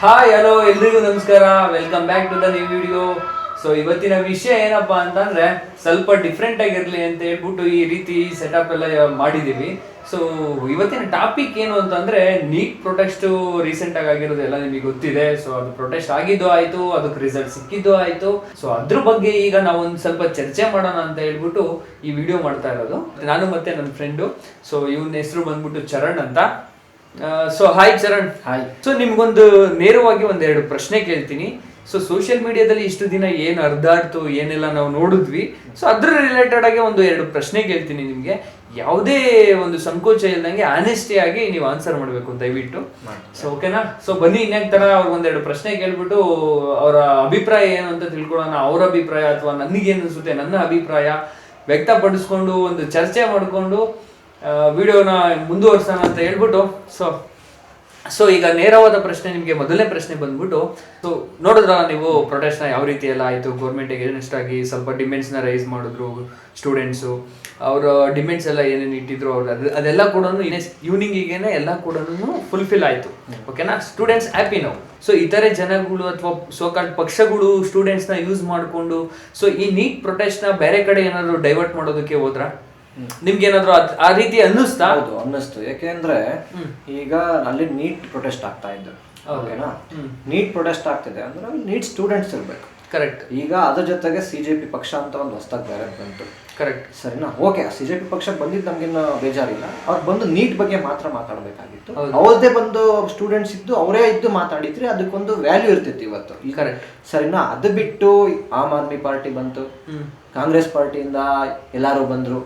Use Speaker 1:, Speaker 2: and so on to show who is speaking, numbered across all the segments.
Speaker 1: Hi hello ಎಲ್ರಿಗೂ ನಮಸ್ಕಾರ, welcome back to the new video. So ಇವತ್ತಿನ ವಿಷಯ ಏನಪ್ಪಾ ಅಂತಂದ್ರೆ ಸ್ವಲ್ಪ ಡಿಫ್ರೆಂಟ್ ಆಗಿರ್ಲಿ ಅಂತ ಹೇಳ್ಬಿಟ್ಟು ಈ ರೀತಿ ಸೆಟಪ್ ಎಲ್ಲ ಮಾಡಿದೀವಿ. ಸೊ ಇವತ್ತಿನ ಟಾಪಿಕ್ ಏನು ಅಂತಂದ್ರೆ ನೀಟ್ ಪ್ರೊಟೆಸ್ಟ್ ರೀಸೆಂಟ್ ಆಗಿ ಆಗಿರೋದು ಎಲ್ಲ ನಿಮಗೆ ಗೊತ್ತಿದೆ. ಸೊ ಅದು ಪ್ರೊಟೆಸ್ಟ್ ಆಗಿದ್ದು ಆಯ್ತು, ಅದಕ್ಕೆ ರಿಸಲ್ಟ್ ಸಿಕ್ಕಿದ್ದು ಆಯ್ತು. ಸೊ ಅದ್ರ ಬಗ್ಗೆ ಈಗ ನಾವು ಒಂದು ಸ್ವಲ್ಪ ಚರ್ಚೆ ಮಾಡೋಣ ಅಂತ ಹೇಳ್ಬಿಟ್ಟು ಈ ವಿಡಿಯೋ ಮಾಡ್ತಾ ಇರೋದು. ನಾನು ಮತ್ತೆ ನನ್ನ ಫ್ರೆಂಡು. ಸೊ ಇವನ ಹೆಸರು ಬಂದ್ಬಿಟ್ಟು ಚರಣ್ ಅಂತ. So hi Charan.
Speaker 2: Hi.
Speaker 1: So ನಿಮ್ಗೊಂದು ನೇರವಾಗಿ ಒಂದೆರಡು ಪ್ರಶ್ನೆ ಕೇಳ್ತೀನಿ. ಸೊ ಸೋಷಿಯಲ್ ಮೀಡಿಯಾದಲ್ಲಿ ಇಷ್ಟು ದಿನ ಏನು ಹರಿದಾಡ್ತು, ಏನೆಲ್ಲ ನಾವು ನೋಡಿದ್ವಿ, ಸೊ ಅದ್ರ ರಿಲೇಟೆಡ್ ಆಗಿ ಒಂದು ಎರಡು ಪ್ರಶ್ನೆ ಕೇಳ್ತೀನಿ ನಿಮ್ಗೆ. ಯಾವುದೇ ಒಂದು ಸಂಕೋಚ ಇಲ್ದಂಗೆ ಆನೆಸ್ಟಿ ಆಗಿ ನೀವು ಆನ್ಸರ್ ಮಾಡಬೇಕು ದಯವಿಟ್ಟು. ಸೊ ಓಕೆನಾ? ಸೊ ಬನ್ನಿ ಇನ್ಯಾಕ್ ತರ ಅವ್ರಿಗೆ ಒಂದೆರಡು ಪ್ರಶ್ನೆ ಕೇಳ್ಬಿಟ್ಟು ಅವರ ಅಭಿಪ್ರಾಯ ಏನು ಅಂತ ತಿಳ್ಕೊಳ್ಳೋಣ. ಅವ್ರ ಅಭಿಪ್ರಾಯ ಅಥವಾ ನನಗೇನು ಅನ್ಸುತ್ತೆ, ನನ್ನ ಅಭಿಪ್ರಾಯ ವ್ಯಕ್ತಪಡಿಸ್ಕೊಂಡು ಒಂದು ಚರ್ಚೆ ಮಾಡಿಕೊಂಡು ವಿಡಿಯೋನ ಮುಂದುವರ್ಸೋಣ ಅಂತ ಹೇಳ್ಬಿಟ್ಟು ಸೊ ಈಗ ನೇರವಾದ ಪ್ರಶ್ನೆ ನಿಮಗೆ. ಮೊದಲನೇ ಪ್ರಶ್ನೆ ಬಂದ್ಬಿಟ್ಟು, ಸೊ ನೋಡಿದ್ರ ನೀವು ಪ್ರೊಟೆಸ್ಟ್ನ ಯಾವ ರೀತಿ ಎಲ್ಲ ಆಯಿತು, ಗೌರ್ಮೆಂಟಿಗೆ ಎಗೇನ್ಸ್ಟ್ ಆಗಿ ಸ್ವಲ್ಪ ಡಿಮ್ಯಾಂಡ್ಸ್ನ ರೈಸ್ ಮಾಡಿದ್ರು ಸ್ಟೂಡೆಂಟ್ಸು. ಅವರ ಡಿಮ್ಯಾಂಡ್ಸ್ ಎಲ್ಲ ಏನೇನು ಇಟ್ಟಿದ್ರು ಅವ್ರು ಅದೆಲ್ಲ ಕೂಡ ಈವ್ನಿಂಗಿಗೇನೆ ಎಲ್ಲ ಕೂಡ ಫುಲ್ಫಿಲ್ ಆಯಿತು. ಓಕೆನಾ? ಸ್ಟೂಡೆಂಟ್ಸ್ ಹ್ಯಾಪಿ ನಾವು. ಸೊ ಇತರೆ ಜನಗಳು ಅಥವಾ ಸೋಕಾಲ್ಡ್ ಪಕ್ಷಗಳು ಸ್ಟೂಡೆಂಟ್ಸ್ನ ಯೂಸ್ ಮಾಡಿಕೊಂಡು ಸೊ ಈ ನೀಟ್ ಪ್ರೊಟೆಸ್ಟ್ನ ಬೇರೆ ಕಡೆ ಏನಾದ್ರು ಡೈವರ್ಟ್ ಮಾಡೋದಕ್ಕೆ ಹೋದ್ರ ನಿಮ್ಗೇನಾದ್ರು ಆ ರೀತಿ ಅನ್ನಿಸ್ತಾ?
Speaker 2: ಹೌದು, ಅನ್ನಿಸ್ತು. ಯಾಕೆಂದ್ರೆ ಈಗ ಅಲ್ಲಿ ನೀಟ್ ಪ್ರೊಟೆಸ್ಟ್ ಆಗ್ತಾ ಇದ್ದು, ಓಕೆನಾ? ನೀಟ್ ಪ್ರೊಟೆಸ್ಟ್ ಆಗ್ತಿದೆ ಅಂದ್ರೆ ನೀಟ್ ಸ್ಟೂಡೆಂಟ್ಸ್ ಇರ್ಬೇಕು.
Speaker 1: ಕರೆಕ್ಟ್.
Speaker 2: ಈಗ ಅದ್ರ ಜೊತೆಗೆ ಸಿಜೆಪಿ ಪಕ್ಷ ಅಂತ ಒಂದು ಹೊಸದಾಗಿ ಬೇರೆ ಬಂತು.
Speaker 1: ಕರೆಕ್ಟ್,
Speaker 2: ಸರಿನಾ? ಓಕೆ, ಸಿಜೆಪಿ ಪಕ್ಷ ಬಂದಿದ್ದು ನಮ್ಗೇನು ಬೇಜಾರಿಲ್ಲ. ಅವ್ರು ಬಂದು ನೀಟ್ ಬಗ್ಗೆ ಮಾತ್ರ ಮಾತಾಡ್ಬೇಕಾಗಿತ್ತು. ಅವ್ರದ್ದೇ ಬಂದು ಸ್ಟೂಡೆಂಟ್ಸ್ ಇದ್ದು ಅವರೇ ಇದ್ದು ಮಾತಾಡಿದ್ರೆ ಅದಕ್ಕೊಂದು ವ್ಯಾಲ್ಯೂ ಇರ್ತಿತ್ತು ಇವತ್ತು.
Speaker 1: ಕರೆಕ್ಟ್,
Speaker 2: ಸರಿನಾ? ಅದು ಬಿಟ್ಟು ಆಮ್ ಆದ್ಮಿ ಪಾರ್ಟಿ ಬಂತು, ಕಾಂಗ್ರೆಸ್ ಪಾರ್ಟಿಯಿಂದ ಎಲ್ಲಾರು ಬಂದ್ರು.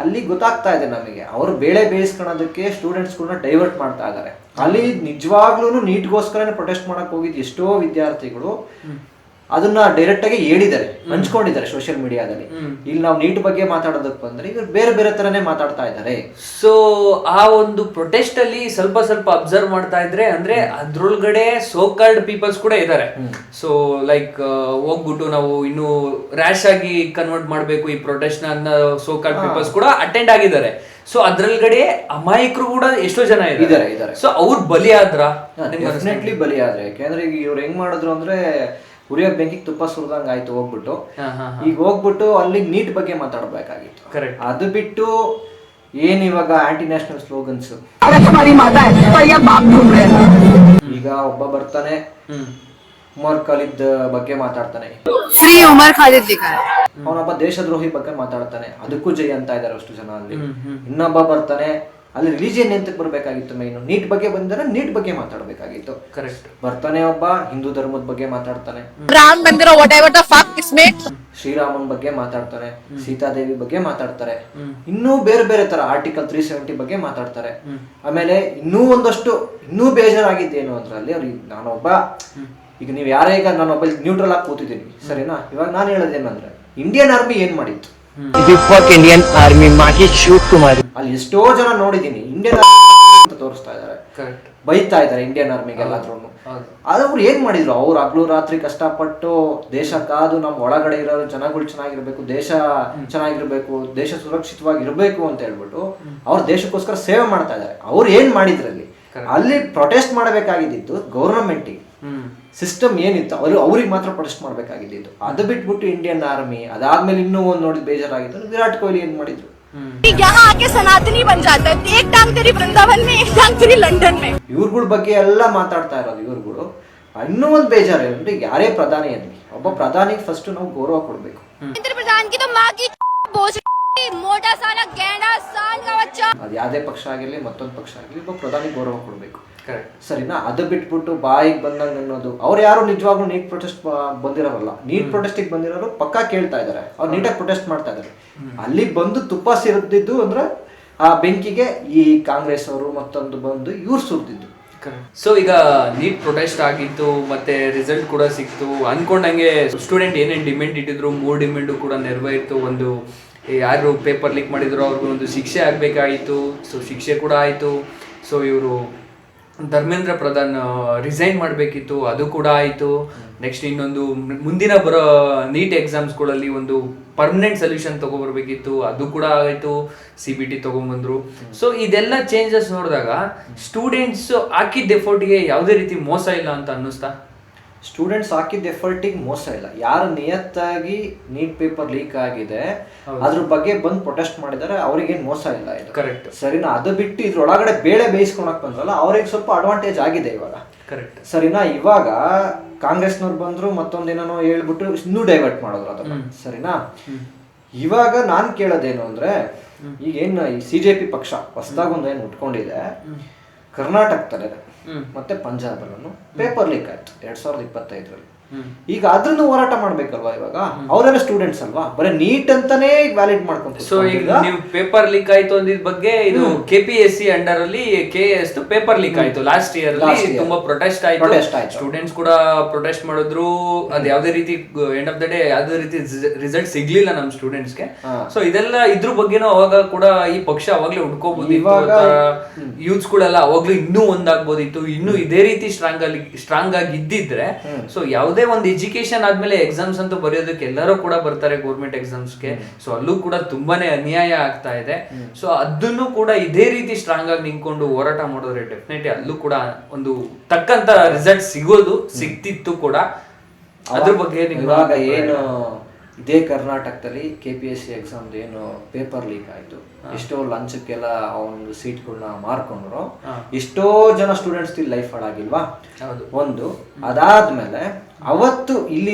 Speaker 2: ಅಲ್ಲಿ ಗೊತ್ತಾಗ್ತಾ ಇದೆ ನಮಗೆ ಅವರು ಬೇಳೆ ಬೇಯಿಸ್ಕೊಳ್ಳೋದಕ್ಕೆ ಸ್ಟೂಡೆಂಟ್ಸ್ ಕೂಡ ಡೈವರ್ಟ್ ಮಾಡ್ತಾ ಇದ್ದಾರೆ. ಅಲ್ಲಿ ನಿಜವಾಗ್ಲೂ ನೀಟ್ಗೋಸ್ಕರ ಪ್ರೊಟೆಸ್ಟ್ ಮಾಡಕ್ ಹೋಗಿದ್ದು ಎಷ್ಟೋ ವಿದ್ಯಾರ್ಥಿಗಳು ಅದನ್ನ ಡೈರೆಕ್ಟ್ ಆಗಿ ಹೇಳಿದ್ದಾರೆ, ಹಂಚ್ಕೊಂಡಿದ್ದಾರೆ ಸೋಷಿಯಲ್ ಮೀಡಿಯಾದಲ್ಲಿ. ಇಲ್ಲಿ ನಾವು ನೀಟ್ ಬಗ್ಗೆ ಮಾತಾಡೋದಕ್ಕೆ ಬಂದ್ರೆ ಈಗ ಬೇರೆ ಬೇರೆ ತರನೇ ಮಾತಾಡ್ತಾ ಇದ್ದಾರೆ.
Speaker 1: ಸೊ ಆ ಒಂದು ಪ್ರೊಟೆಸ್ಟ್ ಅಲ್ಲಿ ಸ್ವಲ್ಪ ಅಬ್ಸರ್ವ್ ಮಾಡ್ತಾ ಇದ್ರೆ ಅಂದ್ರೆ ಅದ್ರೊಳಗಡೆ ಸೋಕಾಲ್ಡ್ ಪೀಪಲ್ಸ್ ಕೂಡ ಇದ್ದಾರೆ. ಸೊ ಲೈಕ್ ಹೋಗ್ಬಿಟ್ಟು ನಾವು ಇನ್ನು ರ್ಯಾಶ್ ಆಗಿ ಕನ್ವರ್ಟ್ ಮಾಡ್ಬೇಕು ಈ ಪ್ರೊಟೆಸ್ಟ್ ನ ಅನ್ನೋ ಸೋಕಾಲ್ಡ್ ಪೀಪಲ್ಸ್ ಕೂಡ ಅಟೆಂಡ್ ಆಗಿದ್ದಾರೆ. ಸೊ ಅದ್ರೊಳಗಡೆ ಅಮಾಯಕರು ಕೂಡ ಎಷ್ಟೋ ಜನ ಇದ್ದಾರೆ. ಸೊ ಅವ್ರು ಬಲಿ ಆದ್ರ?
Speaker 2: ಡೆಫಿನೆಟ್ಲಿ ಬಲಿ ಆದ್ರೆ. ಯಾಕೆಂದ್ರೆ ಈಗ ಇವ್ರು ಹೆಂಗ್ ಮಾಡಿದ್ರು ಅಂದ್ರೆ ಉರಿಯೋ ಬೆಂಕಿಗೆ ತುಪ್ಪ ಸುರಿದಂಗ ಆಯ್ತು. ಹೋಗ್ಬಿಟ್ಟು ಈಗ ಹೋಗ್ಬಿಟ್ಟು ಅಲ್ಲಿ ನೀಟ್ ಬಗ್ಗೆ ಮಾತಾಡ್ಬೇಕಾಗಿತ್ತು. ಅದು ಬಿಟ್ಟು ಏನ್ ಇವಾಗ ಆಂಟಿ ನ್ಯಾಷನಲ್ ಸ್ಲೋಗನ್ಸ್. ಈಗ ಒಬ್ಬ ಬರ್ತಾನೆ, ಉಮರ್ ಖಾಲಿದ್ ಬಗ್ಗೆ ಮಾತಾಡ್ತಾನೆ, ಅವನೊಬ್ಬ ದೇಶದ್ರೋಹಿ ಬಗ್ಗೆ ಮಾತಾಡ್ತಾನೆ, ಅದಕ್ಕೂ ಜೈ ಅಂತ ಇದಾರೆ ಅಷ್ಟು ಜನ ಅಲ್ಲಿ. ಇನ್ನೊಬ್ಬ ಬರ್ತಾನೆ, ಅಲ್ಲಿ ರಿಲಿಜಿಯನ್ ಎಂತಕ್ಕೆ ಬರ್ಬೇಕಾಗಿತ್ತು, ಮೈನು ನೀಟ್ ಬಗ್ಗೆ ಬಂದರೆ ನೀಟ್ ಬಗ್ಗೆ ಮಾತಾಡ್ಬೇಕಾಗಿತ್ತು.
Speaker 1: ಕರೆಕ್ಟ್.
Speaker 2: ಬರ್ತಾನೆ ಒಬ್ಬ ಹಿಂದೂ ಧರ್ಮದ ಬಗ್ಗೆ ಮಾತಾಡ್ತಾನೆ, ಶ್ರೀರಾಮನ್ ಬಗ್ಗೆ ಮಾತಾಡ್ತಾರೆ, ಸೀತಾದೇವಿ ಬಗ್ಗೆ ಮಾತಾಡ್ತಾರೆ, ಇನ್ನೂ ಬೇರೆ ಬೇರೆ ತರ ಆರ್ಟಿಕಲ್ 370 ಬಗ್ಗೆ ಮಾತಾಡ್ತಾರೆ. ಆಮೇಲೆ ಇನ್ನೂ ಬೇಜಾರಾಗಿದ್ದೇನು ಅಂದ್ರೆ ಅಲ್ಲಿ ಅವ್ರಿಗೆ ನಾನೊಬ್ಬ, ಈಗ ನೀವು ಯಾರೇ, ಈಗ ನಾನೊಬ್ಬ ನ್ಯೂಟ್ರಲ್ ಆಗಿ ಕೂತಿದ್ದೀನಿ, ಸರಿನಾ? ಇವಾಗ ನಾನು ಹೇಳೋದೇನಂದ್ರೆ ಇಂಡಿಯನ್ ಆರ್ಮಿ ಏನ್ ಮಾಡಿತ್ತು,
Speaker 3: ಇಂಡಿಯನ್ ಆರ್ಮಿ
Speaker 2: ಅಲ್ಲಿ ಎಷ್ಟೋ ಜನ ನೋಡಿದೀನಿ ಇಂಡಿಯನ್ ಆರ್ಮಿ ತೋರಿಸ್ತಾ ಇದಾರೆ, ಬೈತಾ ಇದಾರೆ ಇಂಡಿಯನ್ ಆರ್ಮಿಗೆ ಎಲ್ಲಾದ್ರೂ. ಅವ್ರು ಏನ್ ಮಾಡಿದ್ರು, ಅವ್ರು ಹಗಲು ರಾತ್ರಿ ಕಷ್ಟಪಟ್ಟು ದೇಶ ಕಾದು ನಮ್ಮ ಒಳಗಡೆ ಇರೋ ಜನಗಳು ಚೆನ್ನಾಗಿರ್ಬೇಕು, ದೇಶ ಚೆನ್ನಾಗಿರ್ಬೇಕು, ದೇಶ ಸುರಕ್ಷಿತವಾಗಿರ್ಬೇಕು ಅಂತ ಹೇಳ್ಬಿಟ್ಟು ಅವ್ರ ದೇಶಕ್ಕೋಸ್ಕರ ಸೇವೆ ಮಾಡ್ತಾ ಇದಾರೆ. ಅವ್ರು ಏನ್ ಮಾಡಿದ್ರಲ್ಲಿ ಅಲ್ಲಿ ಪ್ರೊಟೆಸ್ಟ್ ಮಾಡಬೇಕಾಗಿದ್ದು ಗೌರ್ಮೆಂಟಿಗೆ, ಸಿಸ್ಟಮ್ ಏನಿತ್ತು ಅವ್ರಿಗೆ ಮಾತ್ರ ಪ್ರೊಟೆಸ್ಟ್ ಮಾಡ್ಬೇಕಾಗಿದ್ದು. ಅದು ಬಿಟ್ಬಿಟ್ಟು ಇಂಡಿಯನ್ ಆರ್ಮಿ, ಅದಾದ್ಮೇಲೆ ಇನ್ನೂ ಒಂದ್ ನೋಡಿ ಬೇಜಾರಾಗಿತ್ತು, ವಿರಾಟ್ ಕೊಹ್ಲಿ ಏನ್ ಮಾಡಿದ್ರು, ಇವ್ರಗಳ ಬಗ್ಗೆ ಎಲ್ಲ ಮಾತಾಡ್ತಾ ಇರೋದು ಇವ್ರುಗಳು. ಇನ್ನೂ ಒಂದ್ ಬೇಜಾರು ಅಂದ್ರೆ ಯಾರೇ ಪ್ರಧಾನಿ ಅನ್ನಿ, ಒಬ್ಬ ಪ್ರಧಾನಿಗೆ ಫಸ್ಟ್ ನಾವು ಗೌರವ ಕೊಡ್ಬೇಕು. ಅದ್ ಯಾವ್ದೇ ಪಕ್ಷ ಆಗಿರ್ಲಿ ಮತ್ತೊಂದು ಪಕ್ಷ ಆಗಿರ್ಲಿ, ಒಬ್ಬ ಪ್ರಧಾನಿ ಗೌರವ ಕೊಡ್ಬೇಕು, ಸರಿನಾ? ಅದು ಬಿಟ್ಬಿಟ್ಟು ಬಾಯಿಗೆ ಬಂದಂಗ ಅನ್ನೋದು. ಅವ್ರು ಯಾರು ನಿಜವಾಗ್ಲೂ ನೀಟ್ ಪ್ರೊಟೆಸ್ಟ್ ಬಂದಿರೋರಲ್ಲ. ನೀಟ್ ಪ್ರೊಟೆಸ್ಟಿಗೆ ಬಂದಿರೋರು ಪಕ್ಕಾ ಕೇಳ್ತಾ ಇದಾರೆ, ಅವ್ರು ನೀಟಾಗಿ ಪ್ರೊಟೆಸ್ಟ್ ಮಾಡ್ತಾ ಇದಾರೆ. ಅಲ್ಲಿ ಬಂದು ತುಪ್ಪ ಸೇರಿದ್ದು ಅಂದ್ರೆ ಆ ಬೆಂಕಿಗೆ ಈ ಕಾಂಗ್ರೆಸ್ ಅವರು ಮತ್ತೊಂದು ಬಂದು ಇವ್ರು ಸುರಿದಿದ್ದು.
Speaker 1: ಸೊ ಈಗ ನೀಟ್ ಪ್ರೊಟೆಸ್ಟ್ ಆಗಿತ್ತು, ಮತ್ತೆ ರಿಸಲ್ಟ್ ಕೂಡ ಸಿಕ್ತು. ಅನ್ಕೊಂಡಂಗೆ ಸ್ಟೂಡೆಂಟ್ ಏನೇನು ಡಿಮ್ಯಾಂಡ್ ಇಟ್ಟಿದ್ರು 3 ಡಿಮ್ಯಾಂಡು ಕೂಡ ನೆರವೇರಿತು. ಒಂದು ಯಾರು ಪೇಪರ್ ಲೀಕ್ ಮಾಡಿದ್ರು ಅವ್ರಿಗೂ ಒಂದು ಶಿಕ್ಷೆ ಆಗ್ಬೇಕಾಗಿತ್ತು. ಸೊ ಶಿಕ್ಷೆ ಕೂಡ ಆಯ್ತು. ಸೊ ಇವರು ಧರ್ಮೇಂದ್ರ ಪ್ರಧಾನ್ ರಿಸೈನ್ ಮಾಡಬೇಕಿತ್ತು, ಅದು ಕೂಡ ಆಯಿತು. ನೆಕ್ಸ್ಟ್ ಇನ್ನೊಂದು ಮುಂದಿನ ಬರೋ ನೀಟ್ ಎಕ್ಸಾಮ್ಸ್ಗಳಲ್ಲಿ ಒಂದು ಪರ್ಮನೆಂಟ್ ಸೊಲ್ಯೂಷನ್ ತಗೊಬರ್ಬೇಕಿತ್ತು, ಅದು ಕೂಡ ಆಯಿತು. CBT ತಗೊಂಡ್ಬಂದ್ರು. ಸೊ ಇದೆಲ್ಲ ಚೇಂಜಸ್ ನೋಡಿದಾಗ ಸ್ಟೂಡೆಂಟ್ಸ್ ಹಾಕಿದ್ದ ಎಫರ್ಟ್ಗೆ ಯಾವುದೇ ರೀತಿ ಮೋಸ ಇಲ್ಲ ಅಂತ ಅನ್ನಿಸ್ತಾ?
Speaker 2: ಸ್ಟೂಡೆಂಟ್ಸ್ ಹಾಕಿದ್ದ ಎಫರ್ಟಿಗೆ ಮೋಸ ಇಲ್ಲ. ಯಾರು ನಿಯತ್ತಾಗಿ ನೀಟ್ ಪೇಪರ್ ಲೀಕ್ ಆಗಿದೆ ಅದ್ರ ಬಗ್ಗೆ ಬಂದು ಪ್ರೊಟೆಸ್ಟ್ ಮಾಡಿದ್ದಾರೆ, ಅವ್ರಿಗೇನು ಮೋಸ ಇಲ್ಲ ಇದು.
Speaker 1: ಕರೆಕ್ಟ್.
Speaker 2: ಸರಿನಾ? ಅದು ಬಿಟ್ಟು ಇದ್ರೊಳಗಡೆ ಬೇಳೆ ಬೇಯಿಸ್ಕೊಳಕ್ ಬಂದ್ರಲ್ಲ, ಅವ್ರಿಗೆ ಸ್ವಲ್ಪ ಅಡ್ವಾಂಟೇಜ್ ಆಗಿದೆ ಇವಾಗ.
Speaker 1: ಕರೆಕ್ಟ್.
Speaker 2: ಸರಿನಾ? ಇವಾಗ ಕಾಂಗ್ರೆಸ್ನವ್ರು ಬಂದ್ರು ಮತ್ತೊಂದೇನೋ ಹೇಳ್ಬಿಟ್ಟು ಇನ್ನೂ ಡೈವರ್ಟ್ ಮಾಡಿದ್ರು ಅದನ್ನ. ಸರಿನಾ? ಇವಾಗ ನಾನ್ ಕೇಳೋದೇನು ಅಂದ್ರೆ, ಈಗೇನು ಈ CJP ಪಕ್ಷ ಹೊಸದಾಗ ಒಂದೇನು ಉಟ್ಕೊಂಡಿದೆ, ಕರ್ನಾಟಕದಲ್ಲಿ ಮತ್ತೆ ಪಂಜಾಬ್ ಅಲ್ಲೂ ಪೇಪರ್ ಲೀಕ್ ಆಯ್ತು 2025ರಲ್ಲಿ. ಈಗ ಅದ್ರನ್ನು ಹೋರಾಟ ಮಾಡ್ಬೇಕಲ್ವಾ? ಇವಾಗ ಅವರೆಲ್ಲ ಸ್ಟೂಡೆಂಟ್ಸ್ ಅಲ್ವಾ, ಬರೀ ನೀಟ್ ಅಂತಾನೆ ವ್ಯಾಲಿಡ್ ಮಾಡ್ಕೊಂಡು.
Speaker 1: ಸೊ ಈಗ ನೀವು ಪೇಪರ್ ಲೀಕ್ ಆಯ್ತು ಅಂದಿದ್ ಬಗ್ಗೆ ಇದು KPSC ಅಂಡರ್ ಅಲ್ಲಿ KS ಪೇಪರ್ ಲೀಕ್ ಆಯ್ತು ಲಾಸ್ಟ್ ಇಯರ್. ತುಂಬಾ ಪ್ರೊಟೆಸ್ಟ್ ಆಯ್ತು, ಸ್ಟೂಡೆಂಟ್ಸ್ ಕೂಡ ಪ್ರೊಟೆಸ್ಟ್ ಮಾಡಿದ್ರು. ಅದ್ ಯಾವ್ದೇ ರೀತಿ ಎಂಡ್ ಆಫ್ ದ ಡೇ ಯಾವ್ದೇ ರೀತಿ ರಿಸಲ್ಟ್ ಸಿಗ್ಲಿಲ್ಲ ನಮ್ ಸ್ಟೂಡೆಂಟ್ಸ್ಗೆ. ಸೊ ಇದೆಲ್ಲ ಇದ್ರ ಬಗ್ಗೆನೂ ಅವಾಗ ಕೂಡ ಈ ಪಕ್ಷ ಅವಾಗ್ಲೇ ಹುಡ್ಕೋಬಹುದಿತ್ತು, ಯೂತ್ಸ್ ಕೂಡ ಅವಾಗ್ಲೂ ಇನ್ನೂ ಒಂದಾಗ್ಬೋದಿತ್ತು, ಇನ್ನೂ ಇದೇ ರೀತಿ ಸ್ಟ್ರಾಂಗ್ ಆಗಿ ಇದ್ದಿದ್ರೆ. ಸೊ ಯಾವುದೇ ಒಂದು ಎಜುಕೇಶನ್ ಆದ್ಮೇಲೆ ಎಕ್ಸಾಮ್ಸ್ ಅಂತೂ ಬರೆಯೋದಕ್ಕೆ ಎಲ್ಲರೂ ಕೂಡ ಬರ್ತಾರೆ ಗೌರ್ಮೆಂಟ್ ಎಕ್ಸಾಮ್ಸ್ಗೆ. ಸೊ ಅಲ್ಲೂ ಕೂಡ ತುಂಬಾನೇ ಅನ್ಯಾಯ ಆಗ್ತಾ ಇದೆ. ಸೊ ಅದನ್ನು ಕೂಡ ಇದೇ ರೀತಿ ಸ್ಟ್ರಾಂಗ್ ಆಗಿ ನಿಂತ್ಕೊಂಡು ಹೋರಾಟ ಮಾಡಿದ್ರೆ ಡೆಫಿನೆಟ್ಲಿ ಅಲ್ಲೂ ಕೂಡ ಒಂದು ತಕ್ಕಂತ ರಿಸಲ್ಟ್ ಸಿಗ್ತಿತ್ತು ಕೂಡ. ಅದ್ರ ಬಗ್ಗೆ
Speaker 2: ಇವಾಗ ಏನು ಇದೇ ಕರ್ನಾಟಕದಲ್ಲಿ KPSC ಎಕ್ಸಾಮ್ ಏನು ಪೇಪರ್ ಲೀಕ್ ಆಯ್ತು, ಎಷ್ಟೋ ಲಂಚಕ್ಕೆಲ್ಲ ಒಂದು ಸೀಟ್ಗಳನ್ನ ಮಾರ್ಕೊಂಡ್ರು, ಎಷ್ಟೋ ಜನ ಸ್ಟೂಡೆಂಟ್ಸ್ ಲೈಫ್ ಹಾಳಾಗಿಲ್ವಾ? ಒಂದು. ಅದಾದ್ಮೇಲೆ ಅವತ್ತು ಇಲ್ಲಿ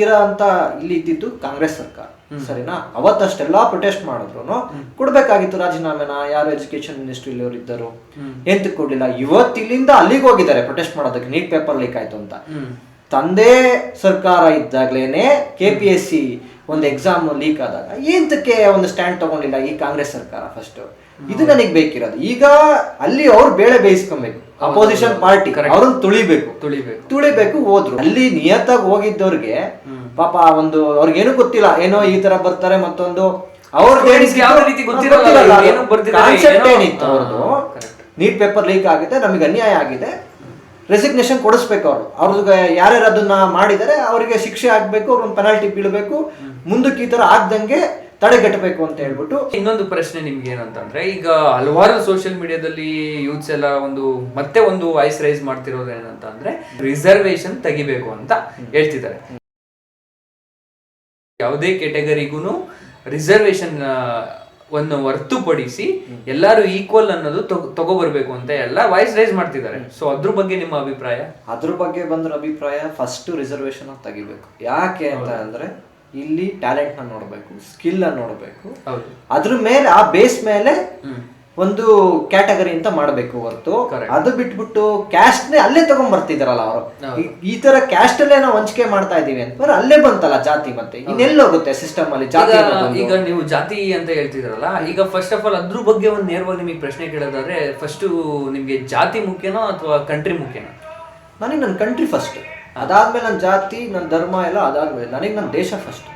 Speaker 2: ಇದ್ದಿದ್ದು ಕಾಂಗ್ರೆಸ್ ಸರ್ಕಾರ. ಸರಿನಾ? ಅವತ್ತಷ್ಟೆಲ್ಲಾ ಪ್ರೊಟೆಸ್ಟ್ ಮಾಡಿದ್ರು ಕೊಡ್ಬೇಕಾಗಿತ್ತು ರಾಜೀನಾಮೆನ. ಯಾರು ಎಜುಕೇಶನ್ ಮಿನಿಸ್ಟ್ರಿ ಅವ್ರು ಇದ್ದರು, ಎಂತಕ್ಕೆ ಕೊಡ್ಲಿಲ್ಲ? ಇವತ್ತು ಇಲ್ಲಿಂದ ಅಲ್ಲಿಗೆ ಹೋಗಿದ್ದಾರೆ ಪ್ರೊಟೆಸ್ಟ್ ಮಾಡೋದಕ್ಕೆ, ನೀಟ್ ಪೇಪರ್ ಲೀಕ್ ಆಯ್ತು ಅಂತ. ತಂದೆ ಸರ್ಕಾರ ಇದ್ದಾಗ್ಲೇನೆ KPSC ಒಂದು ಎಕ್ಸಾಮ್ ಲೀಕ್ ಆದಾಗ ಎಂತಕ್ಕೆ ಒಂದು ಸ್ಟ್ಯಾಂಡ್ ತಗೊಂಡಿಲ್ಲ ಈ ಕಾಂಗ್ರೆಸ್ ಸರ್ಕಾರ? ಫಸ್ಟ್ ಇದು ನನಗೆ ಬೇಕಿರೋದು. ಈಗ ಅಲ್ಲಿ ಅವ್ರು ಬೇಳೆ ಬೇಯಿಸ್ಕೊಬೇಕು, ಅಪೋಸಿಷನ್ ಪಾರ್ಟಿ ಅವ್ರನ್ನ ತುಳಿಬೇಕು. ಹೋದ್ರು ಅಲ್ಲಿ ನಿಯತ್ತಾಗಿ ಹೋಗಿದ್ದವ್ರಿಗೆ ಪಾಪ ಒಂದು ಅವ್ರಿಗೇನು ಗೊತ್ತಿಲ್ಲ, ಏನೋ ಈ ತರ ಬರ್ತಾರೆ ಮತ್ತೊಂದು ಕಾನ್ಸೆಪ್ಟ್ ಏನಿತ್ತು ಅವ್ರದ್ದು. ನೀಟ್ ಪೇಪರ್ ಲೀಕ್ ಆಗಿದೆ, ನಮಗೆ ಅನ್ಯಾಯ ಆಗಿದೆ, ರೆಸಿಗ್ನೇಷನ್ ಕೊಡಿಸ್ಬೇಕು. ಅವ್ರಿಗೆ ಯಾರ್ಯಾರು ಅದನ್ನ ಮಾಡಿದರೆ ಅವರಿಗೆ ಶಿಕ್ಷೆ ಆಗ್ಬೇಕು, ಅವ್ರೊಂದು ಪೆನಾಲ್ಟಿ ಬೀಳಬೇಕು, ಮುಂದಕ್ಕೆ ಈ ತರ ಆಗ್ದಂಗೆ ತಡೆಗಟ್ಟಬೇಕು ಅಂತ ಹೇಳ್ಬಿಟ್ಟು.
Speaker 1: ಇನ್ನೊಂದು ಪ್ರಶ್ನೆ ನಿಮ್ಗೆ ಏನಂತಂದ್ರೆ, ಈಗ ಹಲವಾರು ಸೋಷಿಯಲ್ ಮೀಡಿಯಾದಲ್ಲಿ ಯೂತ್ಸ್ ಎಲ್ಲ ಮತ್ತೆ ಒಂದು ವಾಯ್ಸ್ ರೈಸ್ ಮಾಡ್ತಿರೋದು ಏನಂತ ಅಂದ್ರೆ, ರಿಸರ್ವೇಶನ್ ತೆಗಿಬೇಕು ಅಂತ ಹೇಳ್ತಿದ್ದಾರೆ. ಯಾವುದೇ ಕೆಟಗರಿಗೂ ರಿಸರ್ವೇಶನ್ ಒಂದು ಹೊರತುಪಡಿಸಿ ಎಲ್ಲರೂ ಈಕ್ವಲ್ ಅನ್ನೋದು ತಗೋಬರ್ಬೇಕು ಅಂತ ಎಲ್ಲ ವಾಯ್ಸ್ ರೈಸ್ ಮಾಡ್ತಿದ್ದಾರೆ. ಸೊ ಅದ್ರ ಬಗ್ಗೆ ನಿಮ್ಮ ಅಭಿಪ್ರಾಯ?
Speaker 2: ಅದ್ರ ಬಗ್ಗೆ ಬಂದ್ರ ಅಭಿಪ್ರಾಯ, ಫಸ್ಟ್ ರಿಸರ್ವೇಶನ್ ತೆಗಿಬೇಕು. ಯಾಕೆ ಅಂತ ಅಂದ್ರೆ, ಇಲ್ಲಿ ಟ್ಯಾಲೆಂಟ್ ನ ನೋಡ್ಬೇಕು, ಸ್ಕಿಲ್ ನ ನೋಡ್ಬೇಕು, ಅದ್ರ ಮೇಲೆ ಆ ಬೇಸ್ ಮೇಲೆ ಒಂದು ಕ್ಯಾಟಗರಿ ಅಂತ ಮಾಡ್ಬೇಕು ಹೊರತು ಅದು ಬಿಟ್ಬಿಟ್ಟು ಕ್ಯಾಸ್ಟ್ ನೇ ಅಲ್ಲೇ ತಗೊಂಡ್ ಬರ್ತಿದಾರಲ್ಲ ಅವರು. ಈ ತರ ಕ್ಯಾಸ್ಟ್ ಅಲ್ಲೇ ನಾವು ಹಂಚಿಕೆ ಮಾಡ್ತಾ ಇದೀವಿ ಅಂತ ಅಲ್ಲೇ ಬಂತಲ್ಲ ಜಾತಿ. ಮತ್ತೆ ಇನ್ನೆಲ್ಲೋಗುತ್ತೆ ಸಿಸ್ಟಮ್ ಅಲ್ಲಿ ಜಾತಿ.
Speaker 1: ಈಗ ನೀವು ಜಾತಿ ಅಂತ ಹೇಳ್ತಿದ್ರಲ್ಲ, ಈಗ ಫಸ್ಟ್ ಆಫ್ ಆಲ್ ಅದ್ರ ಬಗ್ಗೆ ಒಂದು ನೇರವಾಗಿ ನಿಮಗೆ ಪ್ರಶ್ನೆ ಕೇಳೋದಾದ್ರೆ, ಫಸ್ಟ್ ನಿಮ್ಗೆ ಜಾತಿ ಮುಖ್ಯನೋ ಅಥವಾ ಕಂಟ್ರಿ ಮುಖ್ಯನೋ?
Speaker 2: ನನಗೆ ನನ್ನ ಕಂಟ್ರಿ ಫಸ್ಟ್, ಅದಾದ್ಮೇಲೆ ನನ್ನ ಜಾತಿ, ನನ್ನ ಧರ್ಮ ಎಲ್ಲ ಅದಾದ್ಮೇಲೆ ನನಗೆ ನನ್ನ ದೇಶ ಫಸ್ಟ್.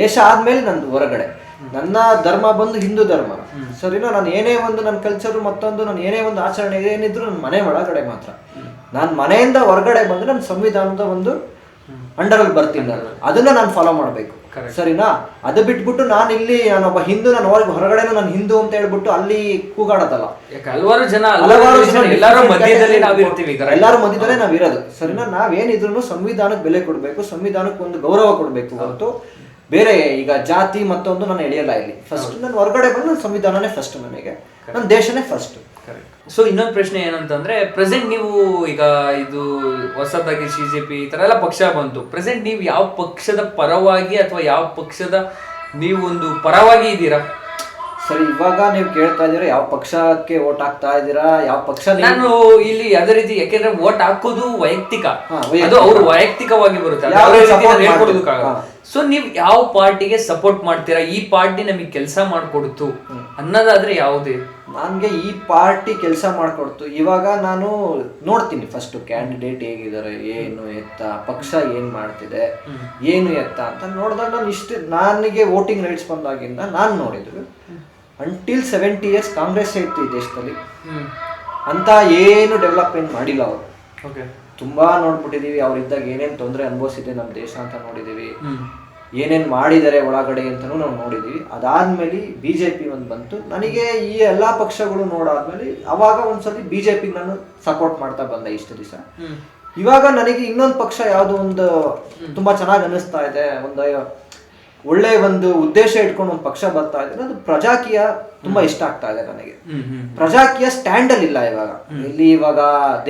Speaker 2: ದೇಶ ಆದ್ಮೇಲೆ ನಂದು ಹೊರಗಡೆ. ನನ್ನ ಧರ್ಮ ಬಂದು ಹಿಂದೂ ಧರ್ಮ. ಸರಿನಾ? ನಾನು ಏನೇ ಒಂದು ನನ್ನ ಕಲ್ಚರ್ ಮತ್ತೊಂದು ನಾನು ಏನೇ ಒಂದು ಆಚರಣೆ ಏನಿದ್ರು ನನ್ನ ಮನೆ ಒಳಗಡೆ ಮಾತ್ರ. ನಾನು ಮನೆಯಿಂದ ಹೊರಗಡೆ ಬಂದ್ರೆ ನನ್ನ ಸಂವಿಧಾನದ ಒಂದು ಅಂಡರಲ್ಲಿ ಬರ್ತೀನಿ, ನಾನು ಅದನ್ನ ನಾನು ಫಾಲೋ ಮಾಡ್ಬೇಕು. ಸರಿನಾ? ಅದು ಬಿಟ್ಬಿಟ್ಟು ನಾನು ಇಲ್ಲಿ ನಾನೊಬ್ಬ ಹಿಂದೂ, ನಾನು ಹೊರಗಡೆನೂ ನಾನು ಹಿಂದೂ ಅಂತ ಹೇಳ್ಬಿಟ್ಟು ಅಲ್ಲಿ ಕೂಗಾಡೋದಲ್ಲ.
Speaker 1: ಹಲವಾರು ಜನ
Speaker 2: ಎಲ್ಲಾರು ಮಧ್ಯದಲ್ಲೇ ನಾವಿರೋದು. ಸರಿನಾ? ನಾವೇನಿದ್ರು ಸಂವಿಧಾನಕ್ಕೆ ಬೆಲೆ ಕೊಡ್ಬೇಕು, ಸಂವಿಧಾನಕ್ಕೆ ಒಂದು ಗೌರವ ಕೊಡ್ಬೇಕು ಹೊರತು ಬೇರೆ ಈಗ ಜಾತಿ ಮತ್ತೊಂದು ನಾನು ಎಳೆಯಲ್ಲ ಇಲ್ಲಿ. ಫಸ್ಟ್ ನಾನು ಹೊರಗಡೆ ಬಂದು ನನ್ನ ಸಂವಿಧಾನನೇ ಫಸ್ಟ್, ನನಗೆ ನನ್ನ ದೇಶನೇ ಫಸ್ಟ್.
Speaker 1: ಸೊ ಇನ್ನೊಂದು ಪ್ರಶ್ನೆ ಏನಂತಂದ್ರೆ, ಪ್ರೆಸೆಂಟ್ ನೀವು ಈಗ ಇದು ಹೊಸದಾಗಿ CJP ಈ ತರ ಎಲ್ಲ ಪಕ್ಷ ಬಂತು, ಪ್ರೆಸೆಂಟ್ ನೀವು ಯಾವ ಪಕ್ಷದ ಪರವಾಗಿ ಅಥವಾ ಯಾವ ಪಕ್ಷದ ನೀವು ಒಂದು ಪರವಾಗಿ ಇದ್ದೀರಾ?
Speaker 2: ಸರಿ, ಇವಾಗ ನೀವು ಕೇಳ್ತಾ ಇದೀರಾ ಯಾವ ಪಕ್ಷಕ್ಕೆ ವೋಟ್ ಹಾಕ್ತಾ ಇದ್ದೀರಾ, ಯಾವ ಪಕ್ಷ?
Speaker 1: ನಾನು ಇಲ್ಲಿ ಯಾವುದೇ ರೀತಿ, ಯಾಕೆಂದ್ರೆ ವೋಟ್ ಹಾಕೋದು ವೈಯಕ್ತಿಕ, ಅದು ಅವ್ರು ವೈಯಕ್ತಿಕವಾಗಿ ಬರುತ್ತೆ, ಹೇಳ್ಕೊಡೋದಕ್ಕಾಗಲ್ಲ. ಸೊ ನೀವು ಯಾವ ಪಾರ್ಟಿಗೆ ಸಪೋರ್ಟ್ ಮಾಡ್ತೀರಾ, ಈ ಪಾರ್ಟಿ ನಮಗೆ ಕೆಲಸ ಮಾಡ್ಕೊಡ್ತು ಅನ್ನೋದಾದ್ರೆ ಯಾವುದೇ?
Speaker 2: ನನ್ಗೆ ಈ ಪಾರ್ಟಿ ಕೆಲಸ ಮಾಡ್ಕೊಡ್ತು. ಇವಾಗ ನಾನು ನೋಡ್ತೀನಿ ಫಸ್ಟ್ ಕ್ಯಾಂಡಿಡೇಟ್ ಹೇಗಿದ್ದಾರೆ, ಏನು ಎತ್ತ, ಪಕ್ಷ ಏನ್ ಮಾಡ್ತಿದೆ, ಏನು ಎತ್ತ ಅಂತ ನೋಡಿದಾಗ ನಾನು ನನಗೆ ವೋಟಿಂಗ್ ರೈಟ್ಸ್ ಬಂದಾಗಿಂದ ನಾನು ನೋಡಿದ್ರು ಅಂಟಿಲ್ 70 years ಕಾಂಗ್ರೆಸ್ ಇತ್ತು ಈ ದೇಶದಲ್ಲಿ. ಅಂತ ಏನು ಡೆವಲಪ್ಮೆಂಟ್ ಮಾಡಿಲ್ಲ ಅವರು.
Speaker 1: ಓಕೆ,
Speaker 2: ತುಂಬಾ ನೋಡ್ಬಿಟ್ಟಿದೀವಿ, ಅವ್ರಿದ್ದಾಗ ಏನೇನ್ ತೊಂದರೆ ಅನುಭವಿಸಿದೆ ನಮ್ಮ ದೇಶ ಅಂತ ನೋಡಿದೀವಿ, ಏನೇನ್ ಮಾಡಿದ್ದಾರೆ ಒಳಗಡೆ ಅಂತಾನು ನಾವು ನೋಡಿದೀವಿ. ಅದಾದ್ಮೇಲೆ ಬಿಜೆಪಿ ಒಂದು ಬಂತು. ನನಗೆ ಈ ಎಲ್ಲಾ ಪಕ್ಷಗಳು ನೋಡಾದ್ಮೇಲೆ ಅವಾಗ ಒಂದ್ಸತಿ ಬಿಜೆಪಿ ನಾನು ಸಪೋರ್ಟ್ ಮಾಡ್ತಾ ಬಂದೆ ಇಷ್ಟು ದಿವಸ. ಇವಾಗ ನನಗೆ ಇನ್ನೊಂದು ಪಕ್ಷ ಯಾವ್ದೋ ಒಂದು ತುಂಬಾ ಚೆನ್ನಾಗಿ ಅನಿಸ್ತಾ ಇದೆ, ಒಂದು ಒಳ್ಳೆ ಒಂದು ಉದ್ದೇಶ ಇಟ್ಕೊಂಡು ಒಂದು ಪಕ್ಷ ಬರ್ತಾ ಇದೆ, ಅದು ಪ್ರಜಾಕೀಯ ತುಂಬಾ ಇಷ್ಟ ಆಗ್ತಾ ಇದೆ ನನಗೆ. ಪ್ರಜಾಕೀಯ ಸ್ಟ್ಯಾಂಡ್ ಅಲ್ಲಿ ಇಲ್ಲ ಇವಾಗ. ಇಲ್ಲಿ ಇವಾಗ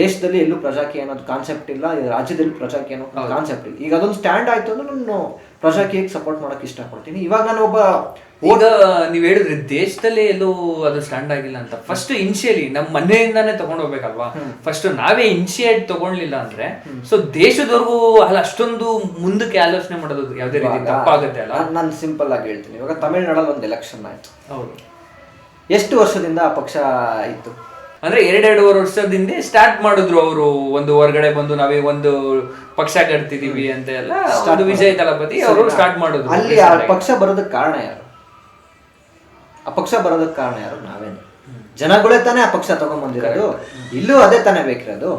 Speaker 2: ದೇಶದಲ್ಲಿ ಎಲ್ಲೂ ಪ್ರಜಾಕೀಯ ಅನ್ನೋದು ಕಾನ್ಸೆಪ್ಟ್ ಇಲ್ಲ, ರಾಜ್ಯದಲ್ಲಿ ಪ್ರಜಾಕೀಯ ಅನ್ನೋ ಕಾನ್ಸೆಪ್ಟ್ ಇಲ್ಲ. ಈಗ ಅದೊಂದು ಸ್ಟ್ಯಾಂಡ್ ಆಯ್ತು ಅಂದ್ರೆ ನಾನು ಪ್ರಜಾಕೀಯಕ್ಕೆ ಸಪೋರ್ಟ್ ಮಾಡಕ್ ಇಷ್ಟಪಡ್ತೀನಿ. ಇವಾಗ ನಾನು ಒಬ್ಬ
Speaker 1: ಈಗ ನೀವ್ ಹೇಳಿದ್ರಿ ದೇಶದಲ್ಲಿ ಎಲ್ಲೂ ಅದು ಸ್ಟ್ಯಾಂಡ್ ಆಗಿಲ್ಲ ಅಂತ. ಫಸ್ಟ್ ಇನಿಷಿಯಲಿ ನಮ್ಮ ಮನೆಯಿಂದಾನೇ ತಗೊಂಡ್ ಹೋಗ್ಬೇಕಲ್ವಾ. ಫಸ್ಟ್ ನಾವೇ ಇನಿಷಿಯೇಟ್ ತಗೊಂಡ್ಲಿಲ್ಲ ಅಂದ್ರೆ ಸೊ ದೇಶದವರೆಗೂ ಅಲ್ಲ ಅಷ್ಟೊಂದು ಮುಂದಕ್ಕೆ ಆಲೋಚನೆ ಮಾಡೋದು ಯಾವ್ದೇ ರೀತಿ ತಪ್ಪಾಗುತ್ತೆ ಅಲ್ಲ.
Speaker 2: ನಾನು ಸಿಂಪಲ್ ಆಗಿ ಹೇಳ್ತೀನಿ, ಇವಾಗ ತಮಿಳ್ನಾಡಲ್ಲಿ ಒಂದು ಎಲೆಕ್ಷನ್ ಆಯ್ತು.
Speaker 1: ಹೌದು,
Speaker 2: ಎಷ್ಟು ವರ್ಷದಿಂದ ಆ ಪಕ್ಷ ಇತ್ತು
Speaker 1: ಅಂದ್ರೆ 2.5 ವರ್ಷದಿಂದ ಸ್ಟಾರ್ಟ್ ಮಾಡಿದ್ರು ಅವರು. ಒಂದು ಹೊರಗಡೆ ಬಂದು ನಾವೇ ಒಂದು ಪಕ್ಷ ಕಟ್ತಿದೀವಿ ಅಂತ ಎಲ್ಲ ಒಂದು ವಿಜಯ್ ತಳಪತಿ ಅವರು ಸ್ಟಾರ್ಟ್ ಮಾಡಿದ್ರು.
Speaker 2: ಅಲ್ಲಿ ಆ ಪಕ್ಷ ಬರೋದಕ್ಕೆ ಕಾರಣ ಯಾರು? ಆ ಪಕ್ಷ ಬರೋದಕ್ಕೆ ಕಾರಣ ಯಾರು? ನಾವೇನೆ, ಜನಗಳೇ ತಾನೇ ಆ ಪಕ್ಷ ತಗೊಂಡ್ಬಂದಿರೋದು. ಇಲ್ಲೂ ಅದೇ ತಾನೇ ಬೇಕಿರೋದು.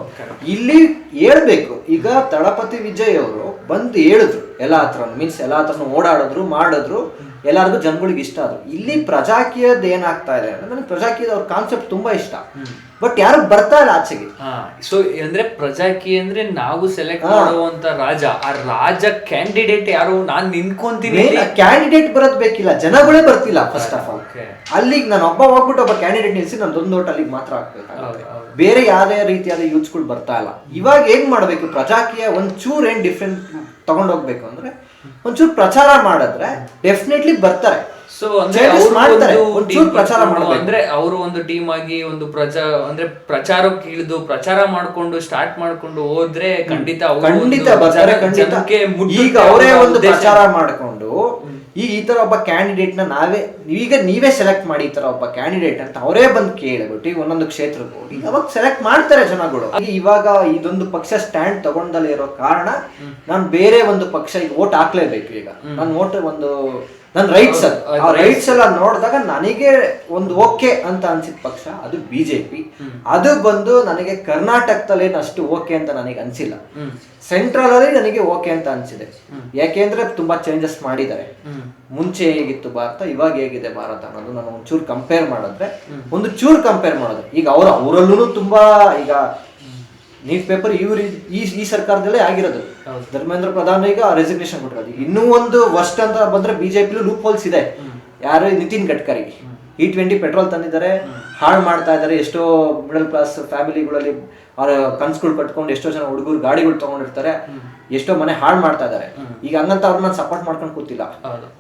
Speaker 2: ಇಲ್ಲಿ ಹೇಳ್ಬೇಕು, ಈಗ ತಳಪತಿ ವಿಜಯ್ ಅವರು ಬಂದು ಹೇಳಿದ್ರು ಎಲ್ಲಾ ಹತ್ರ, ಮೀನ್ಸ್ ಎಲ್ಲಾ ಹತ್ರನು ಓಡಾಡಿದ್ರು, ಮಾಡಿದ್ರು, ಎಲ್ಲಾರ್ಗು ಜನಗಳಿಗೆ ಇಷ್ಟ ಆದ್ರು. ಇಲ್ಲಿ ಪ್ರಜಾಕೀಯದ ಏನಾಗ್ತಾ ಇದೆ ಅಂದ್ರೆ ನನಗೆ ಪ್ರಜಾಕೀಯದ ಅವ್ರ ಕಾನ್ಸೆಪ್ಟ್ ತುಂಬಾ ಇಷ್ಟ, ಬಟ್ ಯಾರು ಬರ್ತಾ ಇಲ್ಲ ಆಚೆಗೆ.
Speaker 1: ಸೊ ಅಂದ್ರೆ ಪ್ರಜಾಕೀಯ ಅಂದ್ರೆ ನಾವು ಸೆಲೆಕ್ಟ್ ಮಾಡುವಂತ ರಾಜ, ಆ ರಾಜ ಕ್ಯಾಂಡಿಡೇಟ್ ಯಾರು ನಾನ್ ನಿಂತ್ಕೊಂತೀನಿ.
Speaker 2: ಕ್ಯಾಂಡಿಡೇಟ್ ಬರೋದ್ ಬೇಕಿಲ್ಲ, ಜನಗಳೇ ಬರ್ತಿಲ್ಲ ಫಸ್ಟ್ ಆಫ್ ಆಲ್. ಅಲ್ಲಿಗೆ ನಾನು ಒಬ್ಬ ಹೋಗ್ಬಿಟ್ಟು ಒಬ್ಬ ಕ್ಯಾಂಡಿಡೇಟ್ ನಿಲ್ಸಿ ನಂದೊಂದು ಓಟ್ ಅಲ್ಲಿಗೆ ಮಾತ್ರ ಹಾಕ್ಬೇಕಾಗುತ್ತೆ. ಬೇರೆ ಯಾವ್ದೇ ರೀತಿಯಾದ ಯೂತ್ಸ್ಗಳು ಬರ್ತಾ ಇಲ್ಲ. ಇವಾಗ ಏನ್ ಮಾಡ್ಬೇಕು, ಪ್ರಜಾಕೀಯ ಒಂಚೂರ್ ಏನ್ ಡಿಫ್ರೆಂಟ್ ತಗೊಂಡೋಗ್ಬೇಕು ಅಂದ್ರೆ ಒಂಚೂರು ಪ್ರಚಾರ ಮಾಡಿದ್ರೆ ಡೆಫಿನೆಟ್ಲಿ ಬರ್ತಾರೆ.
Speaker 1: ಸೊ ಅಂದ್ರೆ ಅವರು ಒಂದು ಟೀಮ್ ಆಗಿ ಒಂದು ಪ್ರಚಾರಕ್ಕೆ ಇಳಿದು ಪ್ರಚಾರ ಮಾಡ್ಕೊಂಡು ಸ್ಟಾರ್ಟ್ ಮಾಡ್ಕೊಂಡು ಹೋದ್ರೆ ಖಂಡಿತ
Speaker 2: ಬರ್ತಾರೆ. ಈಗ ಅವರೇ ಒಂದು ಪ್ರಚಾರ ಮಾಡ್ಕೊಂಡು ಈಗ ಈ ತರ ಒಬ್ಬ ಕ್ಯಾಂಡಿಡೇಟ್ ನ ನೀವೇ ಸೆಲೆಕ್ಟ್ ಮಾಡಿ ಈ ತರ ಒಬ್ಬ ಕ್ಯಾಂಡಿಡೇಟ್ ಅಂತ ಅವರೇ ಬಂದು ಕೇಳ್ಬಿಟ್ಟು ಈಗ ಒಂದೊಂದು ಕ್ಷೇತ್ರಕ್ಕೆ ಹೋಗಿ ಅವಾಗ ಸೆಲೆಕ್ಟ್ ಮಾಡ್ತಾರೆ ಜನಗಳು. ಇವಾಗ ಇದೊಂದು ಪಕ್ಷ ಸ್ಟ್ಯಾಂಡ್ ತಗೊಂಡಲ್ಲೇ ಇರೋ ಕಾರಣ ನಾನು ಬೇರೆ ಒಂದು ಪಕ್ಷ ಈಗ ವೋಟ್ ಹಾಕ್ಲೇಬೇಕು. ಈಗ ನಾನು ವೋಟ್ ನನ್ನ ರೈಟ್ಸ್ ಎಲ್ಲ ನೋಡಿದಾಗ ನನಗೆ ಒಂದು ಓಕೆ ಅಂತ ಅನ್ಸಿದ ಪಕ್ಷ ಅದು ಬಿಜೆಪಿ. ಅದು ಬಂದು ನನಗೆ ಕರ್ನಾಟಕದಲ್ಲಿ ಏನು ಅಷ್ಟು ಓಕೆ ಅಂತ ನನಗೆ ಅನ್ಸಿಲ್ಲ, ಸೆಂಟ್ರಲ್ ಅಲ್ಲಿ ನನಗೆ ಓಕೆ ಅಂತ ಅನ್ಸಿದೆ. ಯಾಕೆಂದ್ರೆ ತುಂಬಾ ಚೇಂಜಸ್ ಮಾಡಿದ್ದಾರೆ. ಮುಂಚೆ ಹೇಗಿತ್ತು ಭಾರತ, ಇವಾಗ ಹೇಗಿದೆ ಭಾರತ ಅನ್ನೋದು ನಾನು ಒಂಚೂರು ಕಂಪೇರ್ ಮಾಡಿದ್ರೆ ಈಗ ಅವರಲ್ಲೂ ತುಂಬಾ ಈಗ ನೀಟ್ ಪೇಪರ್ ಈ ಸರ್ಕಾರದಲ್ಲೇ ಆಗಿರೋದು. ಧರ್ಮೇಂದ್ರ ಪ್ರಧಾನ್ ಈಗ ರೆಸಿಗ್ನೇಷನ್ ಕೊಟ್ಟಿರೋದು. ಇನ್ನೂ ಒಂದು ವರ್ಷ ಅಂತ ಬಂದ್ರೆ ಬಿಜೆಪಿ ಲೂಪ್ ಹೋಲ್ಸ್ ಇದೆ. ಯಾರು? ನಿತಿನ್ ಗಡ್ಕರಿ E20 ಪೆಟ್ರೋಲ್ ತಂದಿದ್ದಾರೆ, ಹಾಳು ಮಾಡ್ತಾ ಇದ್ದಾರೆ. ಎಷ್ಟೋ ಮಿಡಲ್ ಕ್ಲಾಸ್ ಫ್ಯಾಮಿಲಿಗಳಲ್ಲಿ ಅವ್ರ ಕನ್ಸುಗಳು ಕಟ್ಕೊಂಡು ಎಷ್ಟೋ ಜನ ಹುಡುಗರು ಗಾಡಿಗಳು ತಗೊಂಡಿರ್ತಾರೆ, ಎಷ್ಟೋ ಮನೆ ಹಾಳು ಮಾಡ್ತಾ ಇದಾರೆ. ಈಗ ಹಂಗಂತ ಅವ್ರನ್ನ ನಾನು ಸಪೋರ್ಟ್ ಮಾಡ್ಕೊಂಡು ಕೂತಿಲ್ಲ,